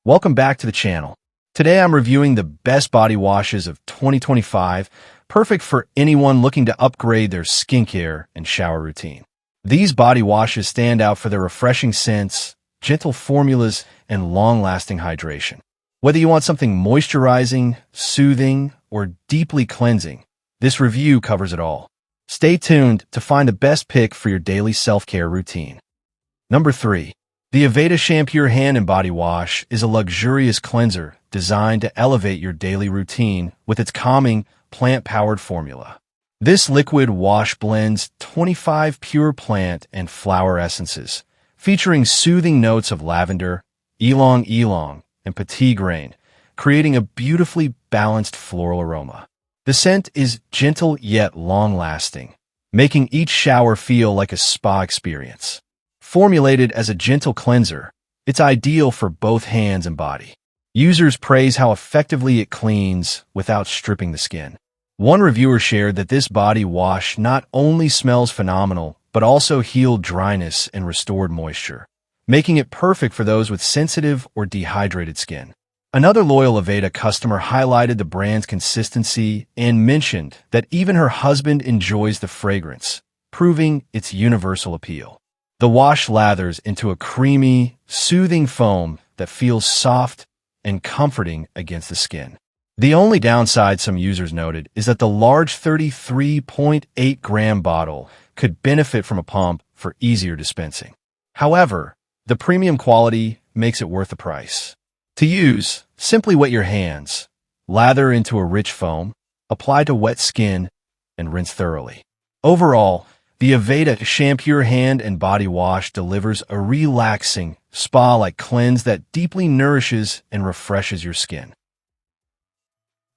Welcome back to the channel. Today I'm reviewing the best body washes of 2025, perfect for anyone looking to upgrade their skincare and shower routine. These body washes stand out for their refreshing scents, gentle formulas, and long-lasting hydration. Whether you want something moisturizing, soothing, or deeply cleansing, this review covers it all. Stay tuned to find the best pick for your daily self-care routine. Number 3. The Aveda Shampoo Hand and Body Wash is a luxurious cleanser designed to elevate your daily routine with its calming, plant-powered formula. This liquid wash blends 25 pure plant and flower essences, featuring soothing notes of lavender, ylang ylang, and petit grain, creating a beautifully balanced floral aroma. The scent is gentle yet long-lasting, making each shower feel like a spa experience. Formulated as a gentle cleanser, it's ideal for both hands and body. Users praise how effectively it cleans without stripping the skin. One reviewer shared that this body wash not only smells phenomenal, but also healed dryness and restored moisture, making it perfect for those with sensitive or dehydrated skin. Another loyal Aveda customer highlighted the brand's consistency and mentioned that even her husband enjoys the fragrance, proving its universal appeal. The wash lathers into a creamy, soothing foam that feels soft and comforting against the skin. The only downside some users noted is that the large 33.8-gram bottle could benefit from a pump for easier dispensing. However, the premium quality makes it worth the price. To use, simply wet your hands, lather into a rich foam, apply to wet skin, and rinse thoroughly. Overall, the Aveda Shampoo Hand and Body Wash delivers a relaxing, spa-like cleanse that deeply nourishes and refreshes your skin.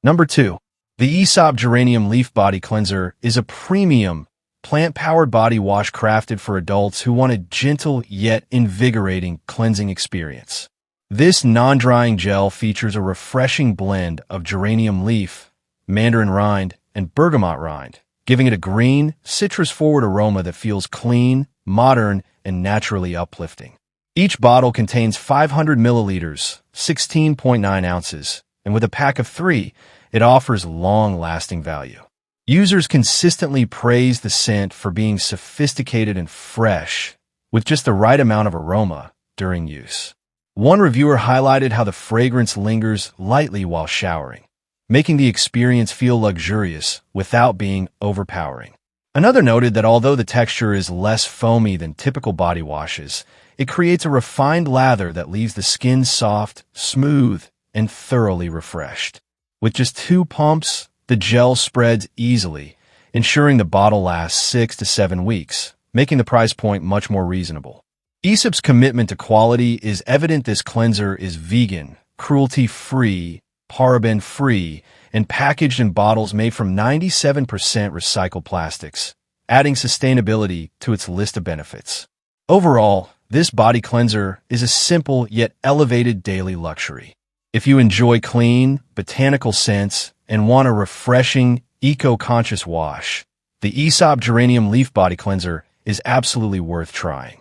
Number 2. The Aesop Geranium Leaf Body Cleanser is a premium, plant-powered body wash crafted for adults who want a gentle yet invigorating cleansing experience. This non-drying gel features a refreshing blend of geranium leaf, mandarin rind, and bergamot rind, giving it a green, citrus-forward aroma that feels clean, modern, and naturally uplifting. Each bottle contains 500 milliliters, 16.9 ounces, and with a pack of 3, it offers long-lasting value. Users consistently praise the scent for being sophisticated and fresh, with just the right amount of aroma during use. One reviewer highlighted how the fragrance lingers lightly while showering, making the experience feel luxurious without being overpowering. Another noted that although the texture is less foamy than typical body washes, it creates a refined lather that leaves the skin soft, smooth, and thoroughly refreshed. With just 2 pumps, the gel spreads easily, ensuring the bottle lasts 6 to 7 weeks, making the price point much more reasonable. Aesop's commitment to quality is evident. This cleanser is vegan, cruelty-free, paraben-free, and packaged in bottles made from 97% recycled plastics, adding sustainability to its list of benefits. Overall, this body cleanser is a simple yet elevated daily luxury. If you enjoy clean, botanical scents and want a refreshing, eco-conscious wash, the Aesop Geranium Leaf Body Cleanser is absolutely worth trying.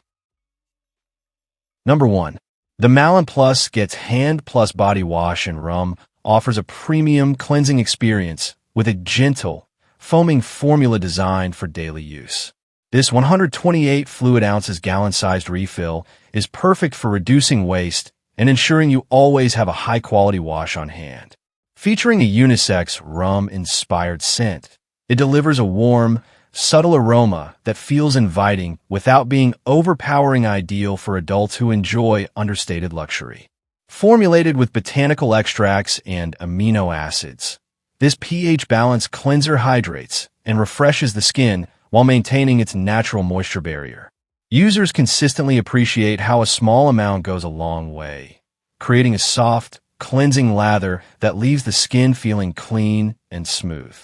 Number 1. The Malin Plus Gets Hand Plus Body Wash and Rum offers a premium cleansing experience with a gentle, foaming formula designed for daily use. This 128 fluid ounces gallon-sized refill is perfect for reducing waste and ensuring you always have a high-quality wash on hand. Featuring a unisex rum-inspired scent, it delivers a warm, subtle aroma that feels inviting without being overpowering, ideal for adults who enjoy understated luxury. Formulated with botanical extracts and amino acids, this pH-balanced cleanser hydrates and refreshes the skin while maintaining its natural moisture barrier. Users consistently appreciate how a small amount goes a long way, creating a soft, cleansing lather that leaves the skin feeling clean and smooth.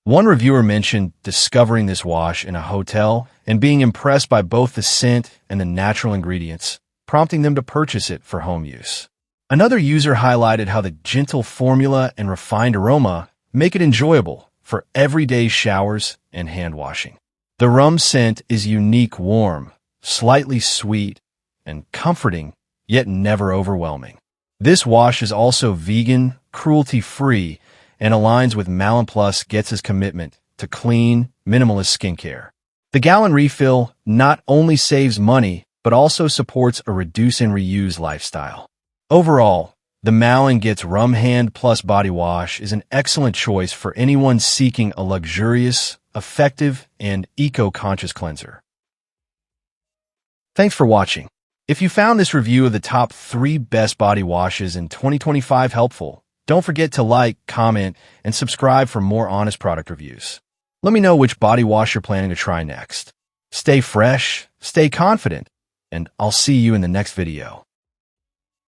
One reviewer mentioned discovering this wash in a hotel and being impressed by both the scent and the natural ingredients, prompting them to purchase it for home use. Another user highlighted how the gentle formula and refined aroma make it enjoyable for everyday showers and hand washing. The rum scent is unique, warm, slightly sweet, and comforting, yet never overwhelming. This wash is also vegan, cruelty-free, and aligns with Malin Plus Gets' commitment to clean, minimalist skincare. The gallon refill not only saves money, but also supports a reduce and reuse lifestyle. Overall, the Malin Gets Rum Hand Plus Body Wash is an excellent choice for anyone seeking a luxurious, effective, and eco-conscious cleanser. Thanks for watching. If you found this review of the top 3 best body washes in 2025 helpful, don't forget to like, comment, and subscribe for more honest product reviews. Let me know which body wash you're planning to try next. Stay fresh, stay confident, and I'll see you in the next video.